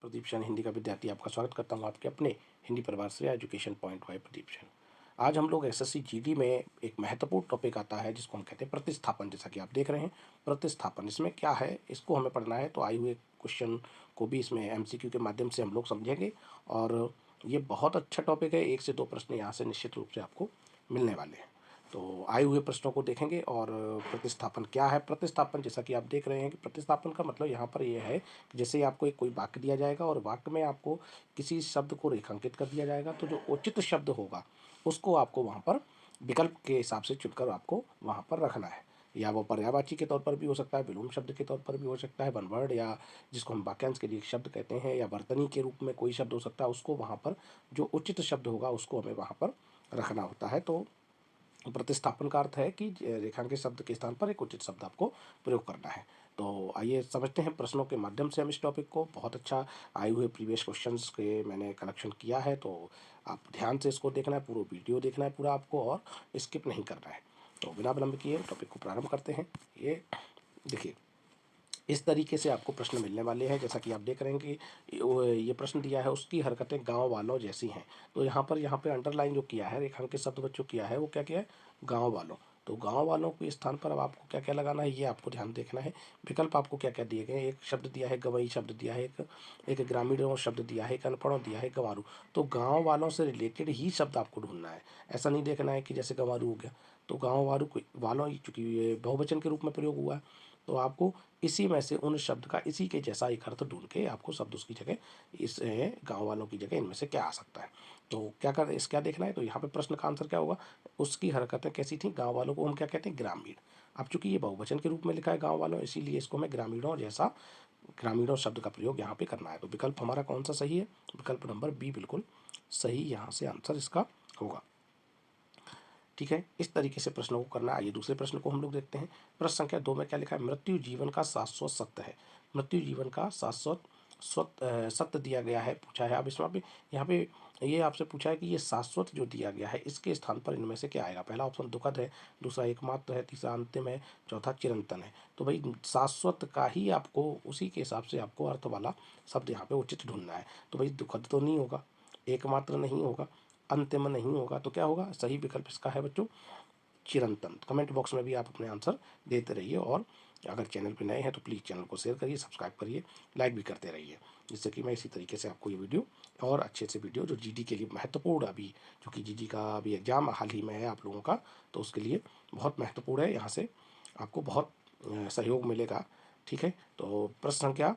प्रदीप जैन हिंदी का विद्यार्थी आपका स्वागत करता हूँ आपके अपने हिंदी परिवार से education point by Pradeep Jain. आज हम लोग एसएससी जीडी में एक महत्वपूर्ण टॉपिक आता है जिसको हम कहते हैं प्रतिस्थापन। जैसा कि आप देख रहे हैं प्रतिस्थापन, इसमें क्या है इसको हमें पढ़ना है। तो आए हुए क्वेश्चन को भी इसमें एमसीक्यू के माध्यम से हम लोग समझेंगे और ये बहुत अच्छा टॉपिक है। 1 से 2 प्रश्न यहाँ से निश्चित रूप से आपको मिलने वाले हैं। तो आए हुए प्रश्नों को देखेंगे और प्रतिस्थापन क्या है। प्रतिस्थापन जैसा कि आप देख रहे हैं कि प्रतिस्थापन का मतलब यहाँ पर यह है कि जैसे आपको एक कोई वाक्य दिया जाएगा और वाक्य में आपको किसी शब्द को रेखांकित कर दिया जाएगा, तो जो उचित शब्द होगा उसको आपको वहाँ पर विकल्प के हिसाब से चुनकर आपको वहाँ पर रखना है। या वो पर्यायवाची के तौर पर भी हो सकता है, विलोम शब्द के तौर पर भी हो सकता है, वन वर्ड या जिसको हम वाक्यांश के लिए शब्द कहते हैं, या वर्तनी के रूप में कोई शब्द हो सकता है। उसको वहाँ पर जो उचित शब्द होगा उसको हमें वहाँ पर रखना होता है। तो प्रतिस्थापन का अर्थ है कि रेखांकित शब्द के स्थान पर एक उचित शब्द आपको प्रयोग करना है। तो आइए समझते हैं प्रश्नों के माध्यम से हम इस टॉपिक को। बहुत अच्छा आए हुए प्रीवियस क्वेश्चंस के मैंने कलेक्शन किया है, तो आप ध्यान से इसको देखना है, पूरा वीडियो देखना है पूरा आपको, और स्किप नहीं करना है। तो बिना विलंब किए टॉपिक को प्रारंभ करते हैं। ये देखिए, इस तरीके से आपको प्रश्न मिलने वाले हैं। जैसा कि आप देख रहे हैं कि ये प्रश्न दिया है, उसकी हरकतें गांव वालों जैसी हैं। तो यहाँ पे अंडरलाइन जो किया है, रेखांकित शब्द बच्चों किया है, वो क्या किया है, गांव वालों। तो गांव वालों के स्थान पर अब आपको क्या क्या लगाना है, ये आपको ध्यान देखना है। विकल्प आपको क्या क्या दिए गए, एक शब्द दिया है गवई शब्द दिया है, एक ग्रामीणों शब्द दिया है, एक अनपढ़ों दिया है, गंवारू। तो गाँव वालों से रिलेटेड ही शब्द आपको ढूंढना है। ऐसा नहीं देखना है कि जैसे गंवारू हो गया तो गाँव वालों, चूंकि ये बहुवचन के रूप में प्रयोग हुआ है, तो आपको इसी में से उन शब्द का इसी के जैसा एक अर्थ ढूंढ के आपको शब्द उसकी जगह, इस गाँव वालों की जगह इनमें से क्या आ सकता है। तो क्या देखना है। तो यहाँ पे प्रश्न का आंसर क्या होगा, उसकी हरकतें कैसी थी, गाँव वालों को हम क्या कहते हैं, ग्रामीण। अब चूंकि ये बहुवचन के रूप में लिखा है गाँव वालों, इसीलिए इसको हमें ग्रामीणों जैसा, ग्रामीणों शब्द का प्रयोग यहाँ पे करना है। तो विकल्प हमारा कौन सा सही है, विकल्प नंबर बी बिल्कुल सही यहाँ से आंसर इसका होगा। ठीक है, इस तरीके से प्रश्नों को करना है। आइए दूसरे प्रश्न को हम लोग देखते हैं। प्रश्न संख्या 2 में क्या लिखा है, मृत्यु जीवन का शाश्वत सत्य है। मृत्यु जीवन का शाश्वत सत्य दिया गया है, पूछा है। अब इसमें यहाँ पे ये आपसे पूछा है कि ये शाश्वत जो दिया गया है इसके स्थान पर इनमें से क्या आएगा। पहला ऑप्शन दुखद है, दूसरा एकमात्र है, तीसरा अंतिम है, चौथा चिरंतन है। तो भाई शाश्वत का ही आपको उसी के हिसाब से आपको अर्थ वाला शब्द यहाँ पे उचित ढूंढना है। तो भाई दुखद तो नहीं होगा, एकमात्र नहीं होगा, अंतिम नहीं होगा, तो क्या होगा, सही विकल्प इसका है बच्चों चिरंतन। कमेंट बॉक्स में भी आप अपने आंसर देते रहिए, और अगर चैनल पर नए हैं तो प्लीज़ चैनल को शेयर करिए, सब्सक्राइब करिए, लाइक भी करते रहिए, जिससे कि मैं इसी तरीके से आपको ये वीडियो और अच्छे से वीडियो जो जीडी के लिए महत्वपूर्ण, अभी जो कि जीडी का अभी एग्जाम हाल ही में है आप लोगों का, तो उसके लिए बहुत महत्वपूर्ण है। यहाँ से आपको बहुत सहयोग मिलेगा। ठीक है, तो प्रश्न संख्या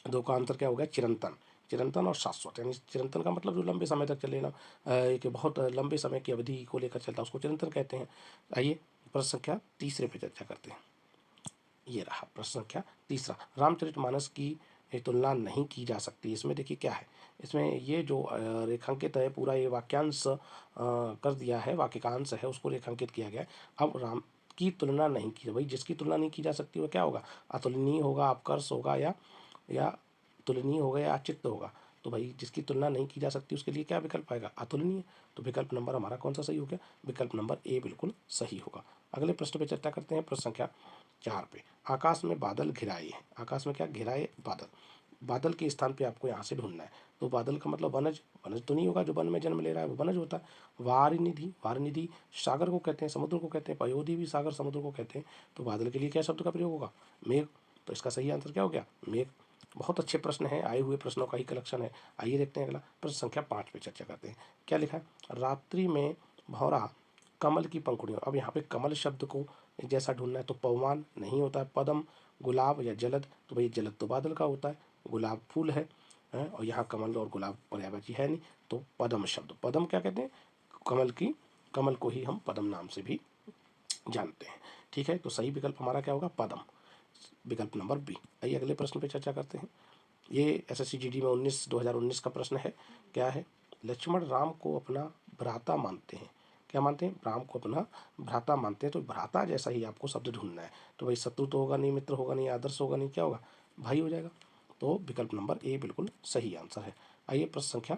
2 का आंसर क्या हो गया, चिरंतन। चिरंतन और शाश्वत, यानी चिरंतन का मतलब जो लंबे समय तक चले ना, एक बहुत लंबे समय की अवधि को लेकर चलता है, उसको चिरंतन कहते हैं। आइए प्रश्न संख्या तीसरे पे चर्चा करते हैं। ये रहा प्रश्न संख्या तीसरा, रामचरितमानस की तुलना नहीं की जा सकती। इसमें देखिए क्या है, इसमें ये जो रेखांकित है पूरा, ये वाक्यांश कर दिया है, वाक्य का अंश है उसको रेखांकित किया गया है। अब राम की तुलना नहीं की, भाई जिसकी तुलना नहीं की जा सकती वो क्या होगा, अतुलनीय होगा, अपकर्ष होगा, या तुलनीय होगा, या अचित्त होगा। तो भाई जिसकी तुलना नहीं की जा सकती उसके लिए क्या विकल्प आएगा, अतुलनीय। तो विकल्प नंबर हमारा कौन सा सही हो गया, विकल्प नंबर ए बिल्कुल सही होगा। अगले प्रश्न पे चर्चा करते हैं, प्रश्न संख्या 4 पे। आकाश में बादल घिराए हैं, आकाश में क्या घिराए, बादल। बादल के स्थान पे आपको यहाँ से ढूंढना है। तो बादल का मतलब वनज, वनज तो नहीं होगा, जो वन में जन्म ले रहा है वो वनज होता है। वारिनिधि, वारिनिधि सागर को कहते हैं, समुद्र को कहते हैं, पयोधि भी सागर समुद्र को कहते हैं। तो बादल के लिए क्या शब्द का प्रयोग होगा, मेघ। तो इसका सही आंसर क्या हो गया, मेघ। बहुत अच्छे प्रश्न हैं, आए हुए प्रश्नों का ही कलेक्शन है। आइए देखते हैं अगला प्रश्न संख्या 5 पे चर्चा करते हैं। क्या लिखा है, रात्रि में भौरा कमल की पंखुड़ियों। अब यहाँ पे कमल शब्द को जैसा ढूंढना है, तो पवमान नहीं होता है, पदम, गुलाब या जलद। तो भाई जलद तो बादल का होता है, गुलाब फूल है, और यहाँ कमल और गुलाब पर्यायवाची है नहीं, तो पदम शब्द, पदम क्या कहते हैं, कमल को ही हम पदम नाम से भी जानते हैं। ठीक है, तो सही विकल्प हमारा क्या होगा, पदम, विकल्प नंबर बी। आइए अगले प्रश्न पे चर्चा करते हैं। ये एसएससी जीडी में 2019 का प्रश्न है। क्या है, लक्ष्मण राम को अपना भ्राता मानते हैं। क्या मानते हैं, राम को अपना भ्राता मानते हैं। तो भ्राता जैसा ही आपको शब्द ढूंढना है। तो भाई शत्रु तो होगा नहीं, मित्र होगा नहीं, आदर्श होगा नहीं, क्या होगा, भाई हो जाएगा। तो विकल्प नंबर ए बिल्कुल सही आंसर है। आइए प्रश्न संख्या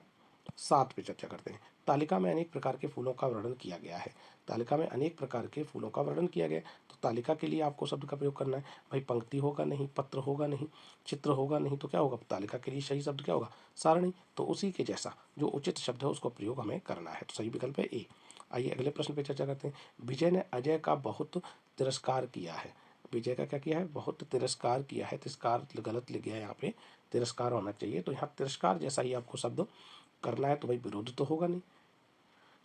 7 पे चर्चा करते हैं। तालिका में अनेक प्रकार के फूलों का वर्णन किया गया है। तालिका में अनेक प्रकार के फूलों का वर्णन किया गया है, तो तालिका के लिए आपको शब्द का प्रयोग करना है। भाई पंक्ति होगा नहीं, पत्र होगा नहीं, चित्र होगा नहीं, तो क्या होगा? तालिका के लिए सही शब्द क्या होगा? सारणी। तो उसी के जैसा जो उचित शब्द है उसका प्रयोग हमें करना है, तो सही विकल्प है ए। आइए अगले प्रश्न पे चर्चा करते हैं। विजय ने अजय का बहुत तिरस्कार किया है। विजय का क्या किया है? बहुत तिरस्कार किया है। तिरस्कार गलत लिख गया है यहाँ पे, तिरस्कार होना चाहिए। तो यहाँ तिरस्कार जैसा ही आपको शब्द करना है। तो भाई विरोध तो होगा नहीं,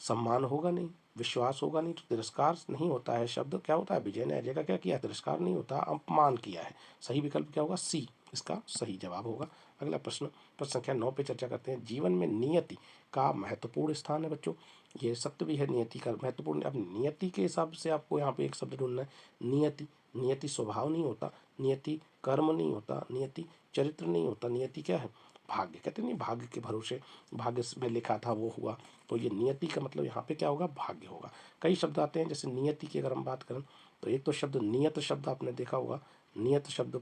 सम्मान होगा नहीं, विश्वास होगा नहीं, तो तिरस्कार नहीं होता है। शब्द क्या होता है? विजय ने अजय का क्या किया? तिरस्कार नहीं होता, अपमान किया है। सही विकल्प क्या होगा? सी इसका सही जवाब होगा। अगला प्रश्न, प्रश्न संख्या 9 पे चर्चा करते हैं। जीवन में नियति का महत्वपूर्ण स्थान है बच्चों। ये सत्य भी है, नियति का महत्वपूर्ण। अब नियति के हिसाब से आपको यहाँ पे एक शब्द ढूंढना है। नियति, नियति स्वभाव नहीं होता, नियति कर्म नहीं होता, नियति चरित्र नहीं होता, नियति क्या है? भाग्य। कहते नहीं भाग्य के भरोसे, भाग्य में लिखा था वो हुआ, तो ये नियति का मतलब यहाँ पे क्या होगा? भाग्य होगा। कई शब्द आते हैं, जैसे नियति की अगर हम बात करें तो एक तो शब्द नियत शब्द आपने देखा होगा, नियत शब्द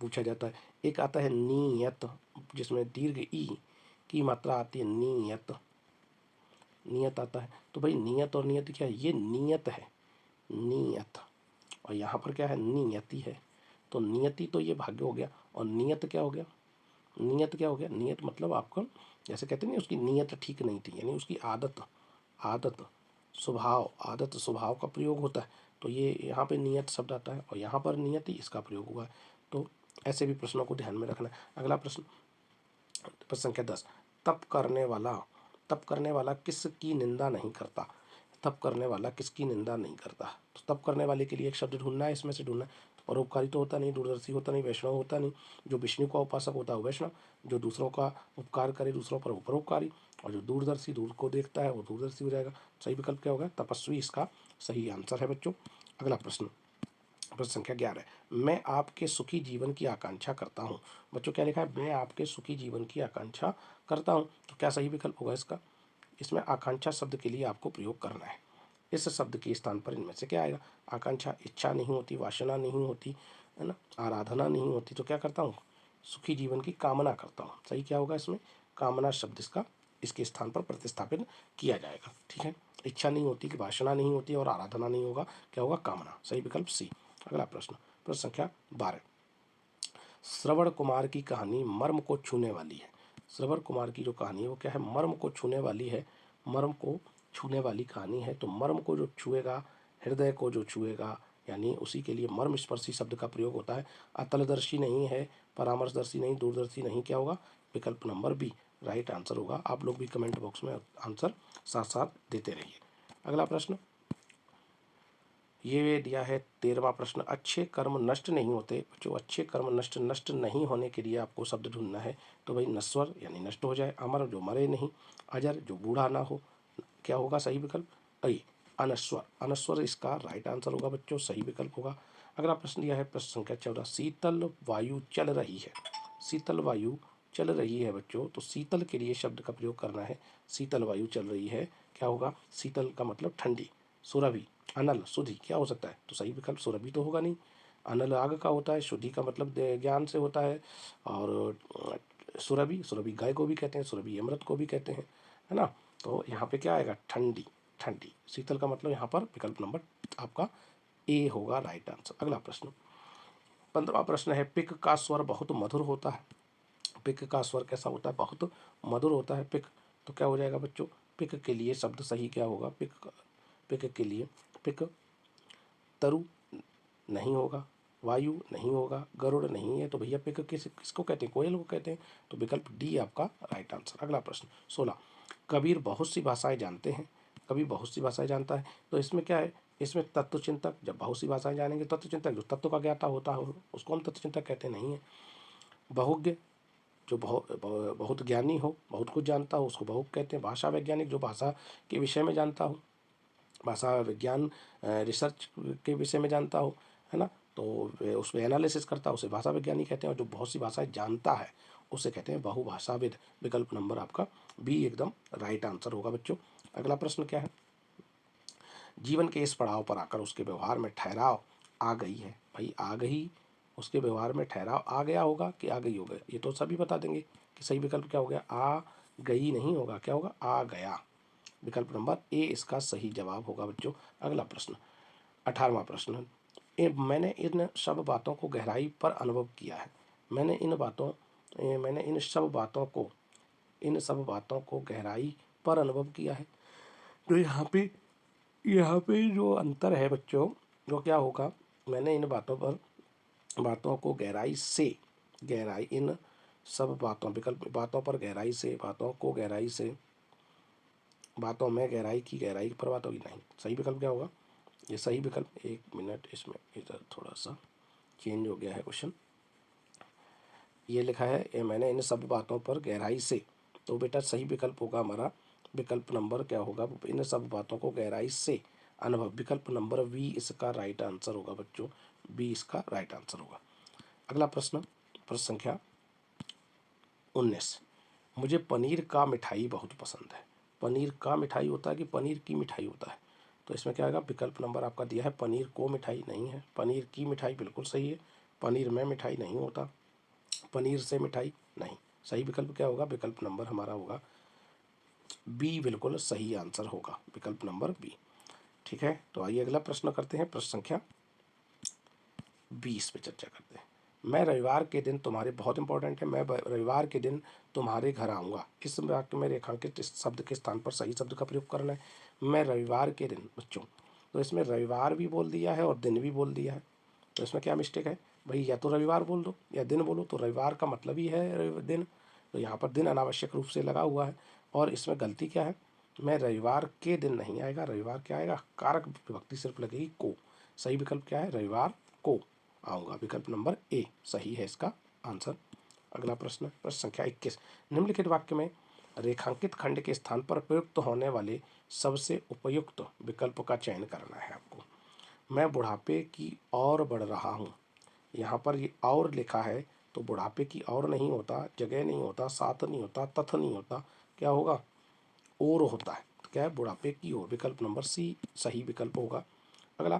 पूछा जाता है। एक आता है नियत, जिसमें दीर्घ ई की मात्रा आती है, नियत, नियत आता है। तो भाई नियत और नियत क्या है? ये नियत है, नियत, और यहाँ पर क्या है? नियति है। तो नियति तो ये भाग्य हो गया, और नियत क्या हो गया? नियत क्या हो गया? नियत मतलब आपका, जैसे कहते नहीं उसकी नियत ठीक नहीं थी, यानी उसकी आदत, आदत स्वभाव, आदत स्वभाव का प्रयोग होता है। तो ये यहाँ पे नियत शब्द आता है, और यहाँ पर नियति इसका प्रयोग हुआ है। तो ऐसे भी प्रश्नों को ध्यान में रखना है। अगला प्रश्न, प्रश्न संख्या 10। तप करने वाला किसकी निंदा नहीं करता? तप करने वाला किसकी निंदा नहीं करता? तो तप करने वाले के लिए एक शब्द ढूंढना है, इसमें से ढूंढना है। तो परोपकारी तो होता नहीं, दूरदर्शी होता नहीं, वैष्णव होता नहीं। जो विष्णु का उपासक होता है वो वैष्णव, जो दूसरों का उपकार करे दूसरों पर वो परोपकारी, और जो दूरदर्शी दूर को देखता है वो दूरदर्शी हो जाएगा। सही विकल्प क्या होगा? तपस्वी इसका सही आंसर है बच्चों। अगला प्रश्न, प्रश्न संख्या 11। मैं आपके सुखी जीवन की आकांक्षा करता हूँ। बच्चों क्या लिखा है? मैं आपके सुखी जीवन की आकांक्षा करता हूँ। तो क्या सही विकल्प होगा इसका? इसमें आकांक्षा शब्द के लिए आपको प्रयोग करना है। इस शब्द के स्थान पर इनमें से क्या आएगा? आकांक्षा इच्छा नहीं होती, वासना नहीं होती, है ना, आराधना नहीं होती, तो क्या करता हूँ? सुखी जीवन की कामना करता हूँ। सही क्या होगा इसमें? कामना शब्द इसका इसके स्थान पर प्रतिस्थापित किया जाएगा। ठीक है, इच्छा नहीं होती, कि वासना नहीं होती, और आराधना नहीं होगा, क्या होगा? कामना। सही विकल्प सी। अगला प्रश्न, प्रश्न संख्या 12। श्रवण कुमार की कहानी मर्म को छूने वाली है। श्रवण कुमार की जो कहानी है वो क्या है? मर्म को छूने वाली है, मर्म को छूने वाली कहानी है। तो मर्म को जो छुएगा, हृदय को जो छुएगा, यानी उसी के लिए मर्म स्पर्शी शब्द का प्रयोग होता है। अतलदर्शी नहीं है, परामर्शदर्शी नहीं, दूरदर्शी नहीं, क्या होगा? विकल्प नंबर बी राइट आंसर होगा। आप लोग भी कमेंट बॉक्स में आंसर साथ साथ देते रहिए। अगला प्रश्न, ये दिया है 13वां प्रश्न। अच्छे कर्म नष्ट नहीं होते। जो अच्छे कर्म नष्ट नहीं होने के लिए आपको शब्द ढूंढना है। तो भाई नश्वर यानी नष्ट हो जाए, अमर जो मरे नहीं, अजर जो बूढ़ा ना हो, क्या होगा सही विकल्प? अई अनश्वर, अनश्वर इसका राइट आंसर होगा बच्चों, सही विकल्प होगा। अगला प्रश्न दिया है प्रश्न संख्या 14। शीतल वायु चल रही है। शीतल वायु चल रही है बच्चों, तो शीतल के लिए शब्द का प्रयोग करना है। शीतल वायु चल रही है, क्या होगा? शीतल का मतलब ठंडी। सुरभि, अनल, सुधि, क्या हो सकता है? तो सही विकल्प सुरभि तो होगा नहीं। अनल आग का होता है, शुद्धि का मतलब ज्ञान से होता है, और सुरभि, सुरभि गाय को भी कहते हैं, सुरभि अमृत को भी कहते हैं, है ना। तो यहाँ पे क्या आएगा? ठंडी, ठंडी। शीतल का मतलब यहाँ पर विकल्प नंबर आपका ए होगा राइट आंसर। अगला प्रश्न, 15वां प्रश्न है। पिक का स्वर बहुत मधुर होता है। पिक का स्वर कैसा होता है? बहुत मधुर होता है पिक। तो क्या हो जाएगा बच्चों? पिक के लिए शब्द सही क्या होगा? पिक के लिए पिक तरु नहीं होगा, वायु नहीं होगा, गरुड़ नहीं है, तो भैया पिक किसको कहते हैं? कोयल को कहते हैं। तो विकल्प डी आपका राइट आंसर। अगला प्रश्न 16। कबीर बहुत सी भाषाएं जानते हैं। कबीर बहुत सी भाषाएं जानता है, तो इसमें क्या है? इसमें तत्वचिंतक, जब बहुत सी भाषाएं जानेंगे, तत्वचिंतक जो तत्व का ज्ञाता होता है उसको हम तत्वचिंतक कहते नहीं है। बहुज्ञ जो बहुत ज्ञानी हो, बहुत कुछ जानता हो, उसको बहुज्ञ कहते हैं। भाषा वैज्ञानिक जो भाषा के विषय में जानता हो, भाषा विज्ञान रिसर्च के विषय में जानता हो, है ना, तो उसमें एनालिसिस करता है, उसे भाषा विज्ञानी कहते हैं। और जो बहुत सी भाषाएं जानता है उसे कहते हैं बहुभाषाविद। विकल्प नंबर आपका बी एकदम राइट आंसर होगा बच्चों। अगला प्रश्न क्या है? जीवन के इस पड़ाव पर आकर उसके व्यवहार में ठहराव आ गई है। भाई आ गई, उसके व्यवहार में ठहराव आ गया होगा कि आ गई होगा? ये तो सभी बता देंगे कि सही विकल्प क्या हो गया? आ गई नहीं होगा, क्या होगा, आ गया। विकल्प नंबर ए इसका सही जवाब होगा बच्चों। अगला प्रश्न 18वां प्रश्न, मैंने इन सब बातों को गहराई पर अनुभव किया है। मैंने इन सब बातों को गहराई पर अनुभव किया है। तो यहाँ पे जो अंतर है बच्चों, वो क्या होगा, मैंने इन बातों को इन सब बातों पर गहराई से, बातों में गहराई पर बात होगी नहीं। सही विकल्प क्या होगा, ये सही विकल्प, एक मिनट, इसमें इधर थोड़ा सा चेंज हो गया है क्वेश्चन। ये लिखा है मैंने इन सब बातों पर गहराई से, तो बेटा सही विकल्प होगा हमारा विकल्प नंबर क्या होगा, इन सब बातों को गहराई से अनुभव। विकल्प नंबर बी इसका राइट आंसर होगा बच्चों, बी इसका राइट आंसर होगा। अगला प्रश्न, प्रश्न संख्या 19, मुझे पनीर का मिठाई बहुत पसंद है। पनीर का मिठाई होता है कि पनीर की मिठाई होता है, तो इसमें क्या आएगा, विकल्प नंबर आपका दिया है पनीर को मिठाई नहीं है, पनीर की मिठाई बिल्कुल सही है, पनीर में मिठाई नहीं होता, पनीर से मिठाई नहीं। सही विकल्प क्या होगा, विकल्प नंबर हमारा होगा बी, बिल्कुल सही आंसर होगा विकल्प नंबर बी। ठीक है, तो आइए अगला प्रश्न करते हैं, प्रश्न संख्या 20 पे चर्चा करते हैं। मैं रविवार के दिन तुम्हारे, बहुत इंपॉर्टेंट है, मैं रविवार के दिन तुम्हारे घर आऊँगा। इस वाक्य में रेखांकित इस शब्द के स्थान पर सही शब्द का प्रयोग करना है। मैं रविवार के दिन बच्चों, तो इसमें रविवार भी बोल दिया है और दिन भी बोल दिया है, तो इसमें क्या मिस्टेक है भाई, या तो रविवार बोल दो या दिन बोलो, तो रविवार का मतलब ही है दिन, तो यहाँ पर दिन अनावश्यक रूप से लगा हुआ है। और इसमें गलती क्या है, मैं रविवार के दिन नहीं आएगा, रविवार क्या आएगा, कारक विभक्ति सिर्फ लगेगी को। सही विकल्प क्या है, रविवार को आऊँगा, विकल्प नंबर ए सही है इसका आंसर। अगला प्रश्न, प्रश्न संख्या 21, निम्नलिखित वाक्य में रेखांकित खंड के स्थान पर प्रयुक्त होने वाले सबसे उपयुक्त विकल्प का चयन करना है आपको। मैं बुढ़ापे की ओर बढ़ रहा हूँ, यहाँ पर ये और लिखा है, तो बुढ़ापे की और नहीं होता, जगह नहीं होता, साथ नहीं होता, तथ नहीं होता, क्या होगा, और होता है, तो क्या है, बुढ़ापे की ओर, विकल्प नंबर सी सही विकल्प होगा। अगला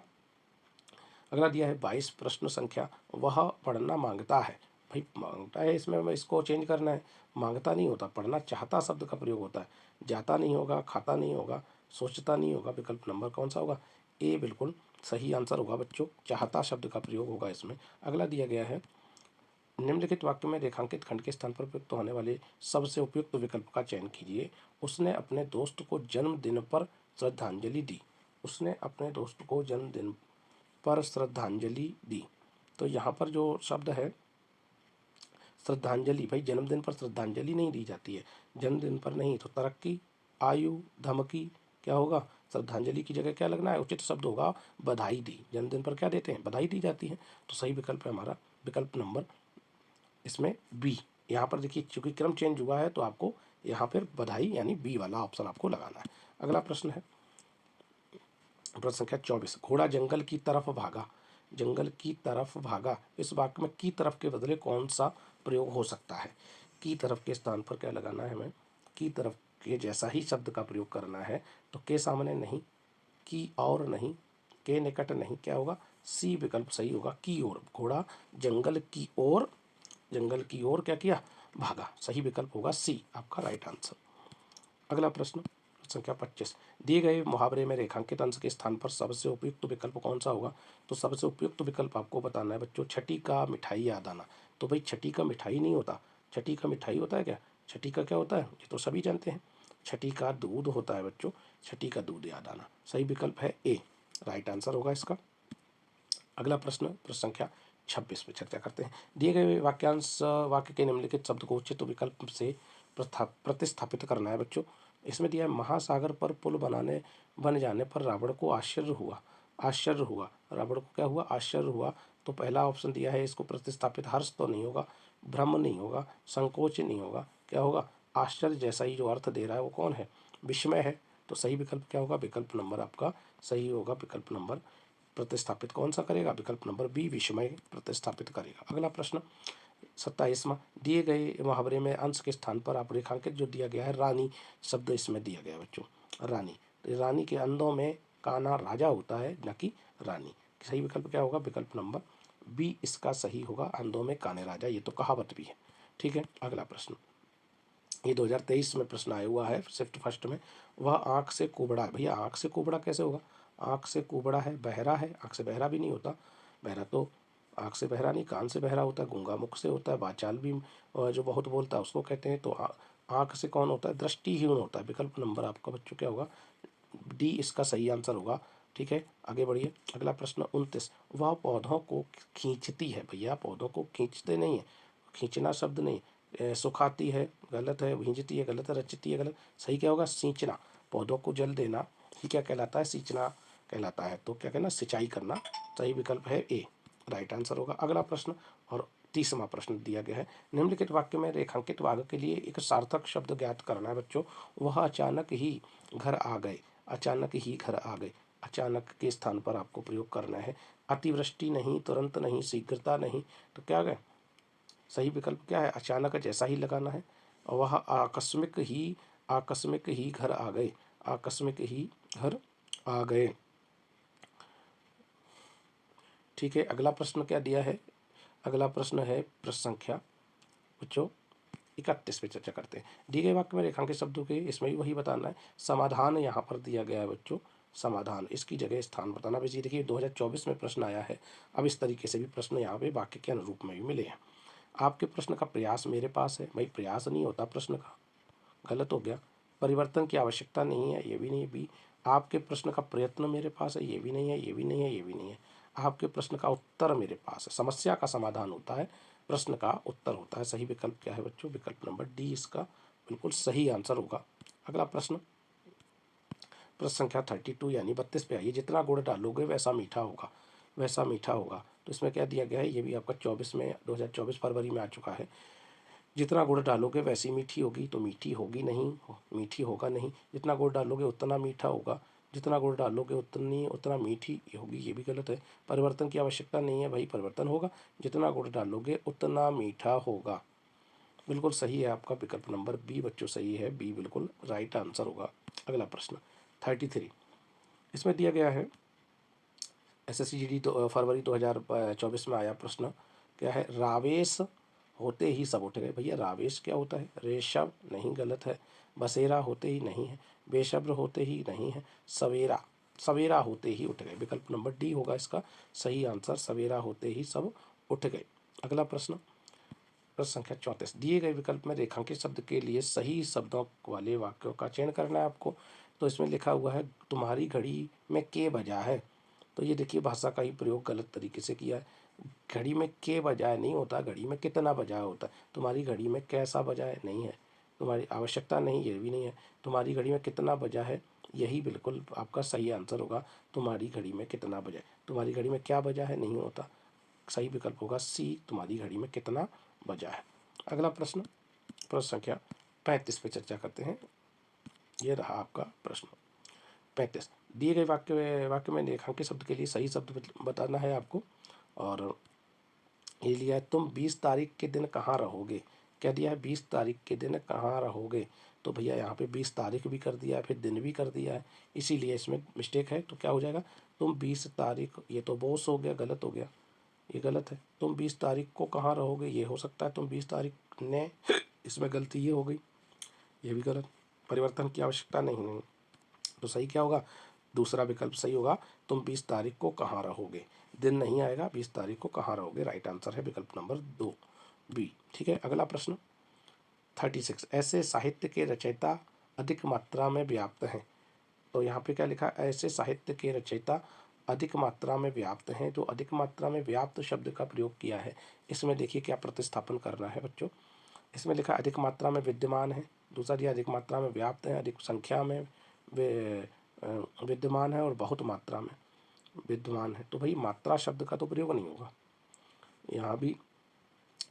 दिया है 22 प्रश्न संख्या, वह पढ़ना मांगता है। भाई मांगता है, इसमें हमें इसको चेंज करना है, मांगता नहीं होता, पढ़ना चाहता शब्द का प्रयोग होता है। जाता नहीं होगा, खाता नहीं होगा, सोचता नहीं होगा, विकल्प नंबर कौन सा होगा, ए बिल्कुल सही आंसर होगा बच्चों, चाहता शब्द का प्रयोग होगा इसमें। अगला दिया गया है, निम्नलिखित वाक्य में रेखांकित खंड के स्थान पर प्रयुक्त होने वाले सबसे उपयुक्त विकल्प का चयन कीजिए। उसने अपने दोस्त को जन्मदिन पर श्रद्धांजलि दी। उसने अपने दोस्त को जन्मदिन पर श्रद्धांजलि दी, तो यहाँ पर जो शब्द है श्रद्धांजलि, भाई जन्मदिन पर श्रद्धांजलि नहीं दी जाती है, जन्मदिन पर नहीं, तो तरक्की, आयु, धमकी, क्या होगा, श्रद्धांजलि की जगह क्या लगना है, उचित शब्द होगा बधाई दी। जन्मदिन पर क्या देते हैं, बधाई दी जाती है, तो सही विकल्प है हमारा विकल्प नंबर इसमें बी। यहाँ पर देखिए चूंकि क्रम चेंज हुआ है, तो आपको यहाँ पर बधाई यानी बी वाला ऑप्शन आपको लगाना है। अगला प्रश्न है प्रश्न संख्या 24, घोड़ा जंगल की तरफ भागा। जंगल की तरफ भागा, इस वाक्य में की तरफ के बदले कौन सा प्रयोग हो सकता है, की तरफ के स्थान पर क्या लगाना है हमें, की तरफ के जैसा ही शब्द का प्रयोग करना है, तो के सामने नहीं, की और नहीं, के निकट नहीं, क्या होगा, सी विकल्प सही होगा, की ओर। घोड़ा जंगल की ओर क्या किया, भागा, सही विकल्प होगा सी आपका राइट आंसर। अगला प्रश्न संख्या 25, दिए गए मुहावरे में रेखांकित अंश के स्थान पर सबसे उपयुक्त विकल्प कौन सा होगा, तो सबसे उपयुक्त विकल्प आपको बताना है बच्चों, छठी का मिठाई याद आना। तो भाई छठी का मिठाई नहीं होता, छठी का मिठाई होता है क्या, छठी का क्या होता है, ये तो सभी जानते हैं, छठी का दूध होता है बच्चों, छठी का दूध याद आना, सही विकल्प है ए, राइट आंसर होगा इसका। अगला प्रश्न, प्रश्न संख्या 26 पे चर्चा करते हैं। दिए गए वाक्य के निम्नलिखित शब्द को उचित विकल्प से प्रतिस्थापित करना है बच्चों। इसमें दिया है, महासागर पर पुल बन जाने पर रावण को आश्चर्य हुआ, रावण को क्या हुआ, आश्चर्य हुआ, तो पहला ऑप्शन दिया है, इसको प्रतिस्थापित, हर्ष तो नहीं होगा, भ्रम नहीं होगा, संकोच नहीं होगा, क्या होगा, आश्चर्य जैसा ही जो अर्थ दे रहा है वो कौन है, विस्मय है, तो सही विकल्प क्या होगा, विकल्प नंबर आपका सही होगा, विकल्प नंबर प्रतिस्थापित कौन सा करेगा, विकल्प नंबर बी विस्मय प्रतिस्थापित करेगा। अगला प्रश्न 27वां, दिए गए मुहावरे में अंश के स्थान पर आप रेखांकित जो दिया गया है रानी शब्द इसमें दिया गया बच्चों, रानी, तो रानी के अंधों में काना राजा होता है न कि रानी, सही विकल्प क्या होगा, विकल्प नंबर बी इसका सही होगा, अंधों में काने राजा, ये तो कहावत भी है। ठीक है, अगला प्रश्न ये 2023 में प्रश्न आया हुआ है शिफ्ट फर्स्ट में। वह आँख से कुबड़ा, भैया आँख से कुबड़ा कैसे होगा? आँख से कुबड़ा है, बहरा है, आँख से बहरा भी नहीं होता। बहरा तो आँख से बहरा नहीं, कान से बहरा होता है, गूंगा मुख से होता है, बाचाल भी जो बहुत बोलता है उसको कहते हैं। तो आँख से कौन होता है? दृष्टिहीन होता है। विकल्प नंबर आपका बच्चों क्या होगा? डी इसका सही आंसर होगा। ठीक है, आगे बढ़िए। अगला प्रश्न 29, वह पौधों को खींचती है। भैया पौधों को खींचते नहीं है, खींचना शब्द नहीं। सुखाती है गलत है, भींजती है गलत है, रचती है गलत। सही क्या होगा? सींचना। पौधों को जल देना ही क्या कहलाता है? सींचना कहलाता है। तो क्या कहना? सिंचाई करना। सही विकल्प है ए, राइट आंसर होगा। अगला प्रश्न और 30वां प्रश्न दिया गया है, निम्नलिखित वाक्य में रेखांकित भाग के लिए एक सार्थक शब्द ज्ञात करना है बच्चों। वह अचानक ही घर आ गए, अचानक ही घर आ गए, अचानक के स्थान पर आपको प्रयोग करना है। अतिवृष्टि नहीं, तुरंत नहीं, शीघ्रता नहीं, तो क्या गए? सही विकल्प क्या है? अचानक जैसा ही लगाना है। और वह आकस्मिक ही घर आ गए, आकस्मिक ही घर आ गए। ठीक है, अगला प्रश्न क्या दिया है? अगला प्रश्न है प्रश्न संख्या बच्चों 31 पे चर्चा करते हैं। दिए गए वाक्य में रेखांकित शब्दों के इसमें भी वही बताना है। समाधान यहाँ पर दिया गया है बच्चों, समाधान, इसकी जगह स्थान बताना। बस ये देखिए 2024 में प्रश्न आया है। अब इस तरीके से भी प्रश्न यहाँ पे वाक्य के अनुरूप में भी मिले हैं। आपके प्रश्न का प्रयास मेरे पास है, भाई प्रयास नहीं होता प्रश्न का, गलत हो गया। परिवर्तन की आवश्यकता नहीं है, ये भी नहीं है बी। आपके प्रश्न का प्रयत्न मेरे पास है, ये भी नहीं है, ये भी नहीं है, ये भी नहीं है। आपके प्रश्न का उत्तर मेरे पास है। समस्या का समाधान होता है, प्रश्न का उत्तर होता है। सही विकल्प क्या है बच्चों? विकल्प नंबर डी इसका बिल्कुल सही आंसर होगा। अगला प्रश्न, प्रश्न संख्या 32 यानी 32 पे आइए। जितना गुड़ डालोगे वैसा मीठा होगा, वैसा मीठा होगा। तो इसमें क्या दिया गया है? ये भी आपका 24 में 2024 फरवरी में आ चुका है। जितना गुड़ डालोगे वैसी मीठी होगी, तो मीठी होगी नहीं, मीठी होगा नहीं। जितना गुड़ डालोगे उतना मीठा होगा, जितना गुड़ डालोगे उतना मीठी होगी, ये भी गलत है। परिवर्तन की आवश्यकता नहीं है, भाई परिवर्तन होगा। जितना गुड़ डालोगे उतना मीठा होगा, बिल्कुल सही है आपका विकल्प नंबर बी बच्चों, सही है बी, बिल्कुल राइट आंसर होगा। अगला प्रश्न 33, इसमें दिया गया है एसएससी जीडी तो फरवरी 2024 में आया प्रश्न। क्या है? रावेश होते ही सब उठ गए। भैया रावेश क्या होता है? रेशव नहीं, गलत है। बसेरा होते ही नहीं है, बेशब्र होते ही नहीं है, सवेरा, सवेरा होते ही उठ गए। विकल्प नंबर डी होगा इसका सही आंसर, सवेरा होते ही सब उठ गए। अगला प्रश्न, प्रश्न संख्या 34, दिए गए विकल्प में रेखांकित शब्द के लिए सही शब्दों वाले वाक्यों का चयन करना है आपको। तो इसमें लिखा हुआ है तुम्हारी घड़ी में के बजा है। तो ये देखिए भाषा का ही प्रयोग गलत तरीके से किया है। घड़ी में के बजाय नहीं होता, घड़ी में कितना बजाय होता है। तुम्हारी घड़ी में कैसा बजाय नहीं है, तुम्हारी आवश्यकता नहीं, ये भी नहीं है। तुम्हारी घड़ी में कितना बजा है, यही बिल्कुल आपका सही आंसर होगा। तुम्हारी घड़ी में कितना बजा है, तुम्हारी घड़ी में क्या बजा है नहीं होता। सही विकल्प होगा सी, तुम्हारी घड़ी में कितना बजा है। अगला प्रश्न, प्रश्न संख्या 35 पे चर्चा करते हैं। ये रहा आपका प्रश्न 35। दिए गए वाक्य में रेखांकित शब्द के लिए सही शब्द बताना है आपको। और ये लिया है तुम 20 तारीख के दिन कहाँ रहोगे। क्या दिया है? 20 तारीख के दिन कहाँ रहोगे। तो भैया यहाँ पे 20 तारीख भी कर दिया है, फिर दिन भी कर दिया है, इसीलिए इसमें मिस्टेक है। तो क्या हो जाएगा? तुम 20 तारीख, ये तो बॉस हो गया, गलत हो गया, ये गलत है। तुम 20 तारीख को कहाँ रहोगे, ये हो सकता है तुम 20 तारीख ने, इसमें गलती ये हो गई, ये भी गलत। परिवर्तन की आवश्यकता नहीं। तो सही क्या होगा? दूसरा विकल्प सही होगा, तुम 20 तारीख को कहाँ रहोगे। दिन नहीं आएगा, 20 तारीख को कहाँ रहोगे, राइट आंसर है विकल्प नंबर 2 बी। ठीक है, अगला प्रश्न 36, ऐसे साहित्य के रचयिता अधिक मात्रा में व्याप्त हैं। तो यहाँ पे क्या लिखा? ऐसे साहित्य के रचयिता अधिक मात्रा में व्याप्त हैं। तो अधिक मात्रा में व्याप्त शब्द का प्रयोग किया है। इसमें देखिए क्या प्रतिस्थापन करना है बच्चों। इसमें लिखा अधिक मात्रा में विद्यमान है, दूसरा दिया अधिक मात्रा में व्याप्त है, अधिक संख्या में विद्यमान है, और बहुत मात्रा में विद्यमान है। तो भाई मात्रा शब्द का तो प्रयोग नहीं होगा, यहाँ भी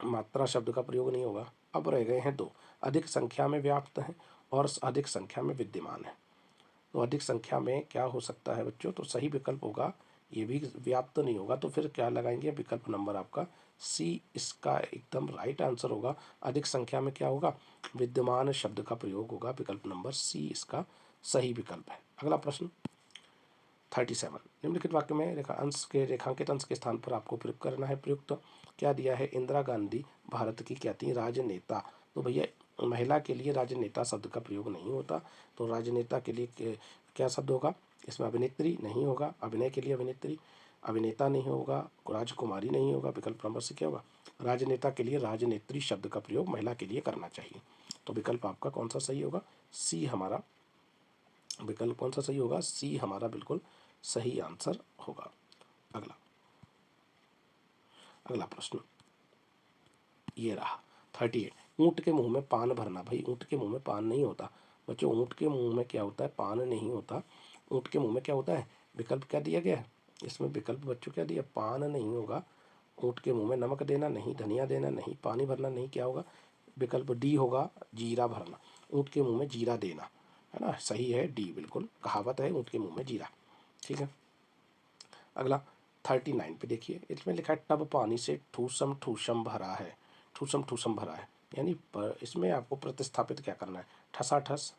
मात्रा शब्द का प्रयोग नहीं होगा। अब रह गए हैं दो, अधिक संख्या में व्याप्त है और अधिक संख्या में विद्यमान है। तो अधिक संख्या में क्या हो सकता है बच्चों? तो सही विकल्प होगा, ये भी व्याप्त नहीं होगा, तो फिर क्या लगाएंगे? विकल्प नंबर आपका सी इसका एकदम राइट आंसर होगा। अधिक संख्या में क्या होगा? विद्यमान शब्द का प्रयोग होगा, विकल्प नंबर सी इसका सही विकल्प है। अगला प्रश्न 37, निम्नलिखित वाक्य में रेखांकित अंश के स्थान पर आपको प्रयुक्त करना है। प्रयुक्त क्या दिया है? इंदिरा गांधी भारत की क्या थी? राजनेता। तो भैया महिला के लिए राजनेता शब्द का प्रयोग नहीं होता, तो राजनेता के लिए क्या शब्द होगा, इसमें अभिनेत्री नहीं होगा, अभिनय के लिए अभिनेत्री, अभिनेता नहीं होगा, राजकुमारी नहीं होगा, विकल्प नंबर से क्या होगा, राजनेता के लिए राजनेत्री शब्द का प्रयोग महिला के लिए करना चाहिए। तो विकल्प आपका कौन सा सही होगा, सी हमारा विकल्प कौन सा सही होगा, सी हमारा बिल्कुल सही आंसर होगा। अगला अगला प्रश्न ये रहा 38, ऊँट के मुंह में पान भरना। भाई ऊँट के मुंह में पान नहीं होता बच्चों, ऊँट के मुंह में क्या होता है, पान नहीं होता। ऊँट के मुंह में क्या होता है, विकल्प क्या दिया गया है इसमें, विकल्प बच्चों क्या दिया, पान नहीं होगा। ऊँट के मुंह में नमक देना नहीं, धनिया देना नहीं, पानी भरना नहीं, क्या होगा, विकल्प डी होगा, जीरा भरना। ऊँट के मुंह में जीरा देना, है ना, सही है डी, बिल्कुल कहावत है ऊँट के मुंह में जीरा। ठीक है, अगला 39 पे देखिए, इसमें लिखा है टब पानी से ठूसम ठूसम भरा है, ठूसम ठूसम भरा है, यानी इसमें आपको प्रतिस्थापित क्या करना है, ठसाठस,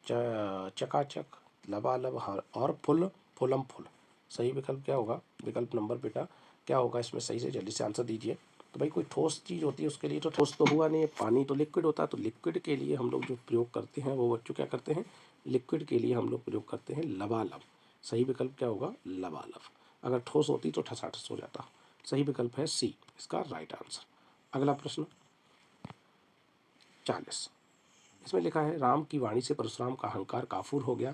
चकाचक, लबालब और फुल फुलम फुल। सही विकल्प क्या होगा, विकल्प नंबर बेटा क्या होगा इसमें, सही से जल्दी से आंसर दीजिए। तो भाई कोई ठोस चीज़ होती है उसके लिए तो ठोस तो हुआ नहीं है, पानी तो लिक्विड होता है, तो लिक्विड के लिए हम लोग जो प्रयोग करते हैं वो बच्चों क्या करते हैं, लिक्विड के लिए हम लोग प्रयोग करते हैं लबालब। सही विकल्प क्या होगा, लबालब। अगर ठोस होती तो ठसाठस हो जाता। सही विकल्प है सी इसका राइट आंसर। अगला प्रश्न 40, इसमें लिखा है राम की वाणी से परशुराम का अहंकार काफूर हो गया।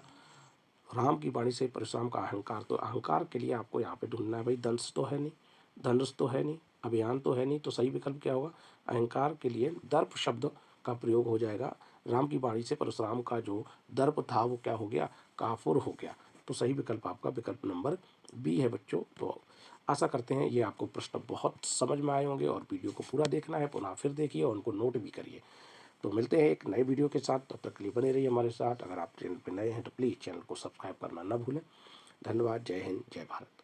राम की वाणी से परशुराम का अहंकार, तो अहंकार के लिए आपको यहाँ पे ढूंढना है भाई, दंश तो है नहीं, धनुष तो है नहीं, अभियान तो है नहीं, तो सही विकल्प क्या होगा, अहंकार के लिए दर्प शब्द का प्रयोग हो जाएगा। राम की वाणी से परशुराम का जो दर्प था वो क्या हो गया, काफुर हो गया। तो सही विकल्प आपका विकल्प नंबर बी है बच्चों। तो आशा करते हैं ये आपको प्रश्न बहुत समझ में आए होंगे, और वीडियो को पूरा देखना है, पुनः फिर देखिए और उनको नोट भी करिए। तो मिलते हैं एक नए वीडियो के साथ, तब तक के लिए बने रहिए हमारे साथ। अगर आप चैनल पर नए हैं तो प्लीज़ चैनल को सब्सक्राइब करना ना भूलें। धन्यवाद, जय हिंद, जय भारत।